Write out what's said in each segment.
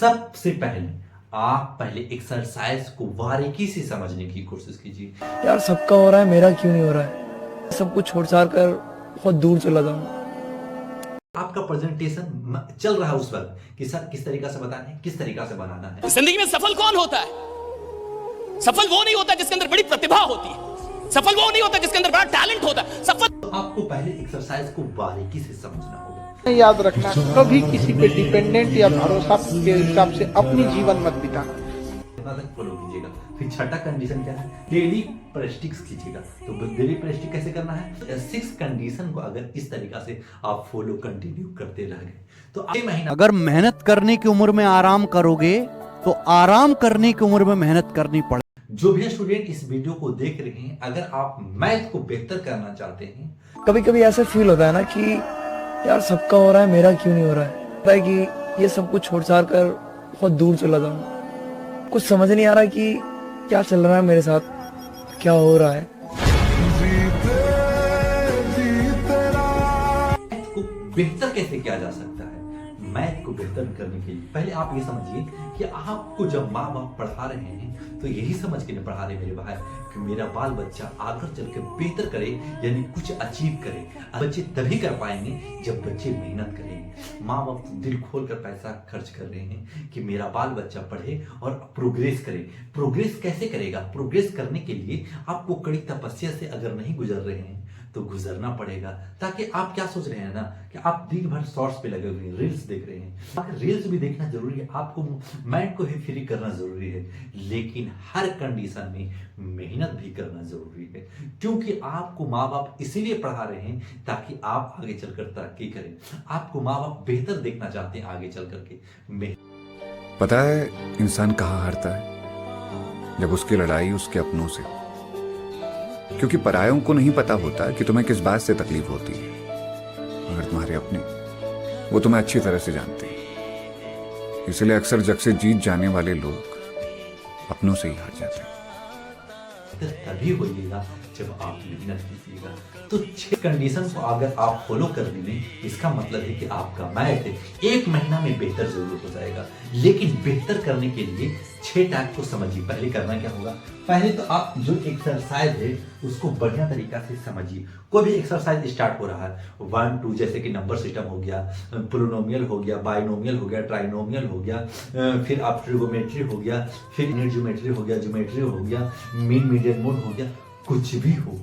सबसे पहले आप पहले एक्सरसाइज को बारीकी से समझने की कोशिश कीजिए। यार सबका हो रहा है, मेरा क्यों नहीं हो रहा है। सब कुछ छोड़ छाड़ कर बहुत दूर चला जाऊं। आपका प्रेजेंटेशन चल रहा है उस वक्त कि सर किस तरीका से बताना है, किस तरीका से बनाना है। जिंदगी में सफल कौन होता है? सफल वो नहीं होता जिसके अंदर बड़ी प्रतिभा होती है। सफल वो नहीं होता जिसके अंदर बड़ा टैलेंट होता है। सफल तो आपको पहले एक्सरसाइज को बारीकी से समझना होगा। याद रखना, कभी किसी पे डिपेंडेंट या भरोसा के हिसाब से अपनी जीवन मत बिताना। इतना तक फॉलो कीजिएगा। फिर छठा कंडीशन क्या है? डेली प्रैक्टिस कीजिएगा। तो डेली प्रैक्टिस कैसे करना है? 6 कंडीशन को अगर इस तरीका से आप फॉलो कंटिन्यू करते रह गए तो अगले महीना अगर मेहनत करने की उम्र में आराम करोगे तो आराम करने की उम्र में मेहनत करनी पड़े। जो भी स्टूडेंट इस वीडियो को देख रहे हैं, अगर आप मैथ को बेहतर करना चाहते हैं, कभी कभी ऐसा फील होता है ना कि यार सबका हो रहा है, मेरा क्यों नहीं हो रहा है। लगता है कि ये सब कुछ छोड़ छाड़ कर बहुत दूर चला जाऊं। कुछ समझ नहीं आ रहा कि क्या चल रहा है मेरे साथ, क्या हो रहा है। मैथ को बेहतर कैसे किया जा सकता है? मैथ को बेहतर करने के लिए पहले आप ये समझिए कि आपको जब माँ बाप पढ़ा रहे हैं तो यही समझ के नहीं पढ़ा रहे मेरे भाई कि मेरा बाल बच्चा आगे चल के बेहतर करे, यानी कुछ अचीव करे। बच्चे तभी कर पाएंगे जब बच्चे मेहनत करेंगे। माँ बाप दिल खोल कर पैसा खर्च कर रहे हैं कि मेरा बाल बच्चा पढ़े और प्रोग्रेस करे। प्रोग्रेस कैसे करेगा? प्रोग्रेस करने के लिए आपको कड़ी तपस्या से अगर नहीं गुजर रहे हैं तो गुजरना पड़ेगा। ताकि आप क्या सोच रहे हैं ना कि आप दिन भर शॉर्ट्स पे लगे हुए हैं, रील्स देख रहे हैं। रील्स भी देखना जरूरी है, आपको माइंड को ही फ्री करना जरूरी है, लेकिन हर कंडीशन में मेहनत भी करना जरूरी है। क्योंकि आपको माँ बाप इसीलिए पढ़ा रहे हैं ताकि आप आगे चलकर तरक्की करें। आपको माँ बाप बेहतर देखना चाहते हैं आगे चल करके। पता है इंसान कहाँ हारता है? जब उसकी लड़ाई उसके अपनों से। क्योंकि परायों को नहीं पता होता कि तुम्हें किस बात से तकलीफ होती है, मगर तुम्हारे अपने वो तुम्हें अच्छी तरह से जानते हैं। इसलिए अक्सर जग से जीत जाने वाले लोग अपनों से ही हार जाते हैं। तभी होइएगा जब आप मेहनत कीजिएगा। तो 6 कंडीशन को अगर आप फॉलो कर लेंगे, इसका मतलब है कि आपका मैथ 1 महीना में बेहतर जरूर हो जाएगा। लेकिन बेहतर करने के लिए 6 टाइप को समझिए। पहले करना क्या होगा? पहले तो आप जो एक्सरसाइज है उसको बढ़िया तरीका से समझिए। कोई भी एक्सरसाइज स्टार्ट हो रहा है 1 2, जैसे कि नंबर सिस्टम हो गया, पोलिनोमियल हो गया, बाइनोमियल हो गया, ट्राइनोमियल हो गया, फिर आप ट्रिगोमेट्री हो गया, फिर ज्योमेट्री हो गया, ज्योमेट्री हो गया, मीन मीडियन मोड हो गया, कुछ भी हो।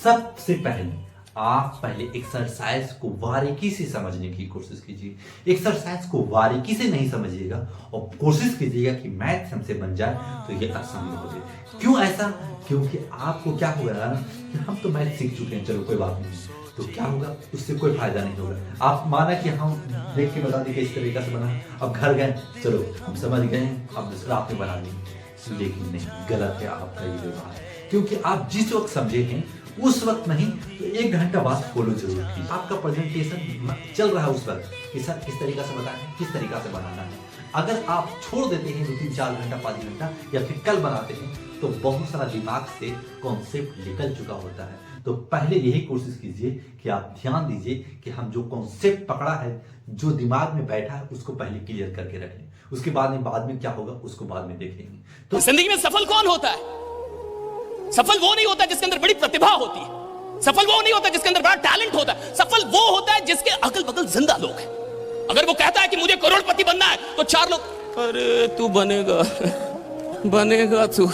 सबसे पहले आप पहले एक्सरसाइज को बारीकी से समझने की कोशिश कीजिए। एक्सरसाइज को बारीकी से नहीं समझिएगा और कोशिश कीजिएगा कि मैथ हमसे बन जाए तो ये असंभव है। क्यों ऐसा? क्योंकि आपको क्या होगा ना कि हम तो मैथ सीख चुके हैं, चलो कोई बात नहीं, तो क्या होगा? उससे कोई फायदा नहीं होगा। आप माना कि हम देख के बता दें कि इस तरीका से बना, अब घर गए, चलो हम समझ गए, अब दूसरा आपने बना ली। लेकिन नहीं, गलत है आपका ये व्यवहार। क्योंकि आप जिस वक्त समझे हैं उस वक्त नहीं तो 1 घंटा बाद फॉलो जरूर कीजिए। आपका प्रेजेंटेशन चल रहा है उस वक्त कि सर किस तरीका से बताना है, किस तरीका से बनाना है। अगर आप छोड़ देते हैं 2 3 4 घंटा 5 घंटा या फिर कल बनाते हैं तो बहुत सारा दिमाग से कॉन्सेप्ट निकल चुका होता है। तो पहले यही कोशिश कीजिए कि आप ध्यान दीजिए कि हम जो कॉन्सेप्ट पकड़ा है, जो दिमाग में बैठा है, उसको पहले क्लियर करके रख लें। उसके बाद में क्या होगा उसको बाद में देखेंगे। तो जिंदगी में सफल कौन होता है? सफल वो नहीं होता जिसके अंदर बड़ी प्रतिभा होती है। सफल वो नहीं होता जिसके अंदर बड़ा टैलेंट होता है। सफल वो होता है जिसके अगल बगल जिंदा लोग हैं। अगर वो कहता है कि मुझे करोड़पति बनना है तो 4 लोग, अरे तू बनेगा बनेगा तू।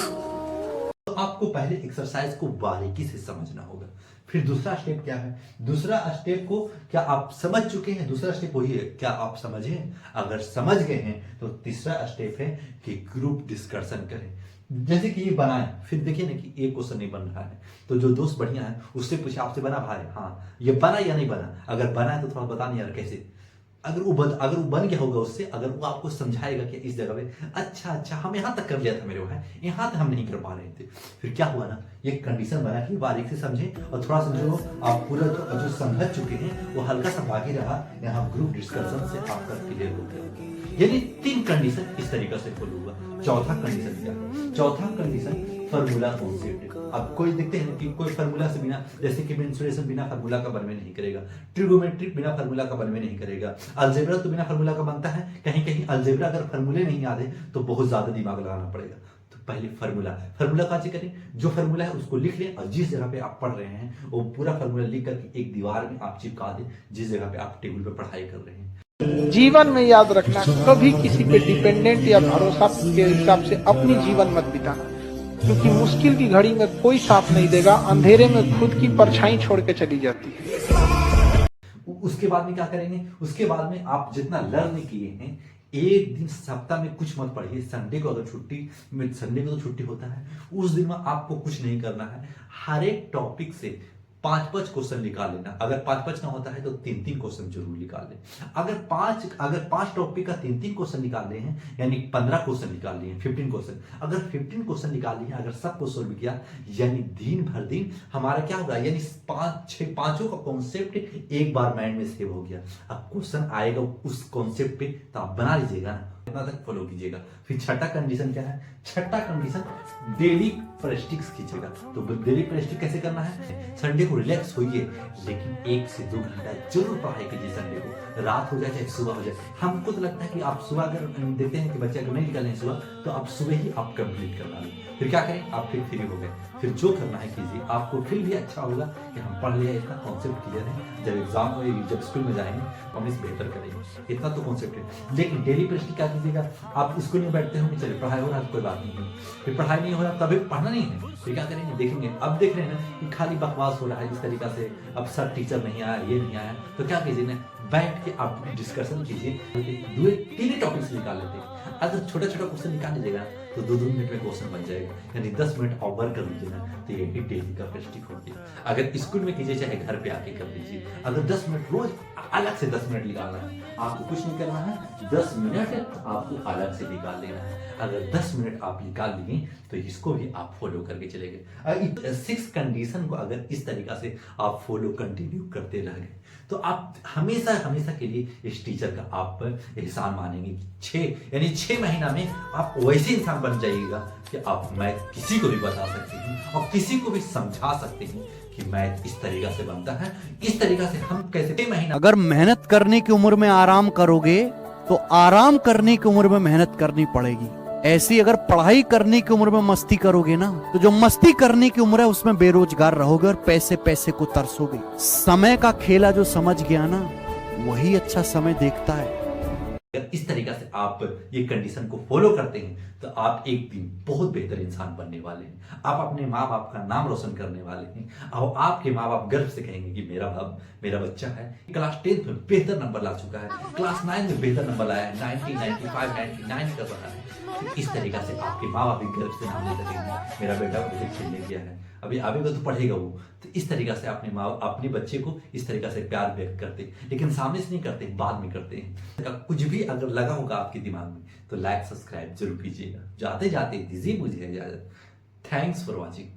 तो आपको पहले एक्सरसाइज को बारीकी से समझना होगा। फिर दूसरा स्टेप क्या है? दूसरा स्टेप को क्या आप समझ चुके हैं? दूसरा स्टेप वही है, क्या आप समझे? अगर समझ गए हैं तो तीसरा स्टेप है कि ग्रुप डिस्कशन करें। जैसे कि ये बनाए, फिर देखिए ना कि एक क्वेश्चन नहीं बन रहा है तो जो दोस्त बढ़िया है उससे पूछे, आपसे बना भाई? हाँ, ये बना या नहीं बना? अगर बना है तो थोड़ा बता नहीं यार कैसे। अगर वो बन गया होगा उससे, अगर वो आपको समझाएगा कि इस जगह पे अच्छा हम यहाँ तक कर लिया था मेरे भाई, यहाँ तक हम नहीं कर पा रहे थे, फिर क्या हुआ ना, ये कंडीशन बना कि बारीक से समझे और थोड़ा समझो। आप पूरा जो समझ चुके हैं वो हल्का सा बाकी रहा, यहाँ ग्रुप डिस्कशन से आपका क्लियर हो गया। यानी 3 कंडीशन इस तरीके से फॉलो हुआ। चौथा कंडीशन क्या है? चौथा कंडीशन फार्मूला कॉन्सेप्ट है। अब कोई देखते हैं कि कोई फार्मूला से बिना, जैसे कि मेंसुरेशन बिना फार्मूला का बनवे नहीं करेगा, ट्रिगोमेट्रिक बिना फार्मूला का बनवे नहीं करेगा, अलजेब्रा तो बिना फार्मूला का बनता है, कहीं कहीं अलजेब्रा अगर फार्मूले नहीं याद है तो बहुत ज्यादा दिमाग लगाना पड़ेगा। तो पहले फार्मूला का करें, जो फार्मूला है उसको लिख लें और जिस जगह पे आप पढ़ रहे हैं वो पूरा फार्मूला लिख करके एक दीवार में आप चिपका दें, जिस जगह पे आप टेबल पे पढ़ाई कर रहे हैं। जीवन में याद रखना, कभी किसी पे डिपेंडेंट या भरोसा के हिसाब से अपनी जीवन मत बिताना, क्योंकि मुश्किल की घड़ी में कोई साथ नहीं देगा, अंधेरे में खुद की परछाई छोड़ के चली जाती है। उसके बाद में क्या करेंगे, उसके बाद में आप जितना लर्न किए हैं, एक दिन सप्ताह में कुछ मत पढ़िए। संडे को अगर संडे को तो छुट्टी होता है, उस दिन में आपको कुछ नहीं करना है। हर एक टॉपिक से 5-5 क्वेश्चन निकाल लेना। अगर 5-5 ना होता है तो 3-3 क्वेश्चन जरूर निकाल लें। अगर 5 टॉपिक का 3-3 क्वेश्चन निकाल लिए हैं, यानी 15 क्वेश्चन निकाल लिए हैं, 15 क्वेश्चन। अगर 15 क्वेश्चन निकाल लिए हैं, अगर सबको सोल्व किया, यानी दिन भर दिन हमारा क्या होगा, यानी 5-6 का कॉन्सेप्ट एक बार माइंड में सेव हो गया। अब क्वेश्चन आएगा उस कॉन्सेप्ट पे तो आप बना लीजिएगा ना, इतना तक फॉलो कीजिएगा। फिर छठा कंडीशन क्या है, छठा कंडीशन डेली प्रैक्टिस कीजिएगा। तो डेली प्रैक्टिस कैसे करना है, संडे को रिलैक्स होइए, लेकिन 1 से 2 घंटा जरूर पढ़ाई कीजिए। संडे को रात हो जाए चाहे सुबह हो जाए। हमको तो लगता है कि आप सुबह अगर देखते हैं कि बच्चे अगर नहीं निकल रहे सुबह, तो आप सुबह ही आप कंप्लीट करवा लें। फिर क्या करें, आप फिर फ्री हो गए, फिर जो करना है कीजिए। आपको फिर भी अच्छा होगा कि हम पढ़ लिया, इसका कॉन्सेप्ट क्लियर है, जब स्कूल में जाएंगे हम इस बेहतर करेंगे। इतना तो कॉन्सेप्ट है। लेकिन डेली प्रैक्टिस क्या कीजिएगा, आप स्कूल में बैठते होंगे, चलिए पढ़ाई हो रहा है, कोई बात नहीं है। फिर पढ़ाई नहीं हो रहा तभी पढ़ना नहीं है, फिर क्या करेंगे, देखेंगे। अब देख रहे हैं ना कि खाली बकवास हो रहा है इस तरीका से, अब सर टीचर नहीं आया, ये नहीं आया, तो क्या कीजिए ना, बैठ के आप डिस्कशन कीजिए। 2-3 टॉपिक्स निकाल लेते हैं। अगर छोटा छोटा क्वेश्चन निकाल लीजिएगा तो 2-2 मिनट में क्वेश्चन बन जाएगा, यानी 10 मिनट और वर्क कर लीजिएगा, तो ये डेली का प्रैक्टिस होगी। अगर स्कूल में कीजिए चाहे घर पे आके कर लीजिए। अगर 10 मिनट रोज अलग से 10 मिनट निकालना है, आपको कुछ नहीं करना है, 10 मिनट आपको अलग से निकाल लेना है। अगर 10 मिनट आप निकाल लिए तो इसको भी आप फॉलो करके चलेंगे। 6 कंडीशन को अगर इस तरीका से आप फॉलो कंटिन्यू करते रह गए तो आप हमेशा हमेशा के लिए इस टीचर का आप एहसान मानेंगे। 6 महीना में आप वैसे इंसान बन जाइएगा कि आप मैथ किसी को भी बता सकते हैं और किसी को भी समझा सकते हैं कि मैथ इस तरीका से बनता है, इस तरीका से हम कैसे 6 महीना। अगर मेहनत करने की उम्र में आराम करोगे तो आराम करने की उम्र में मेहनत करनी पड़ेगी। ऐसी अगर पढ़ाई करने की उम्र में मस्ती करोगे ना, तो जो मस्ती करने की उम्र है उसमें बेरोजगार रहोगे और पैसे पैसे को तरसोगे। समय का खेला जो समझ गया ना, वही अच्छा समय देखता है। अगर इस तरीका से आप ये कंडीशन को फॉलो करते हैं तो आप एक दिन बहुत बेहतर इंसान बनने वाले हैं। आप अपने माँ बाप का नाम रोशन करने वाले हैं और आपके माँ बाप गर्व से कहेंगे कि मेरा बच्चा है क्लास 10 में बेहतर नंबर ला चुका है, क्लास 9 में बेहतर नंबर लाया है, 90, 95, 99 कर रहा है। तो इस तरीका से आपके माँ बाप भी गर्व से नाम ले सकेंगे, मेरा बेटा मुझे खेलने गया है, अभी आवेगा तो पढ़ेगा वो। तो इस तरीका से अपने बच्चे को इस तरीका से प्यार व्यक्त करते हैं, लेकिन सामने से नहीं करते, बाद में करते हैं। कुछ भी अगर लगा होगा आपके दिमाग में तो लाइक सब्सक्राइब जरूर कीजिएगा। जाते जाते दीजिए मुझे इजाजत। Thanks for watching.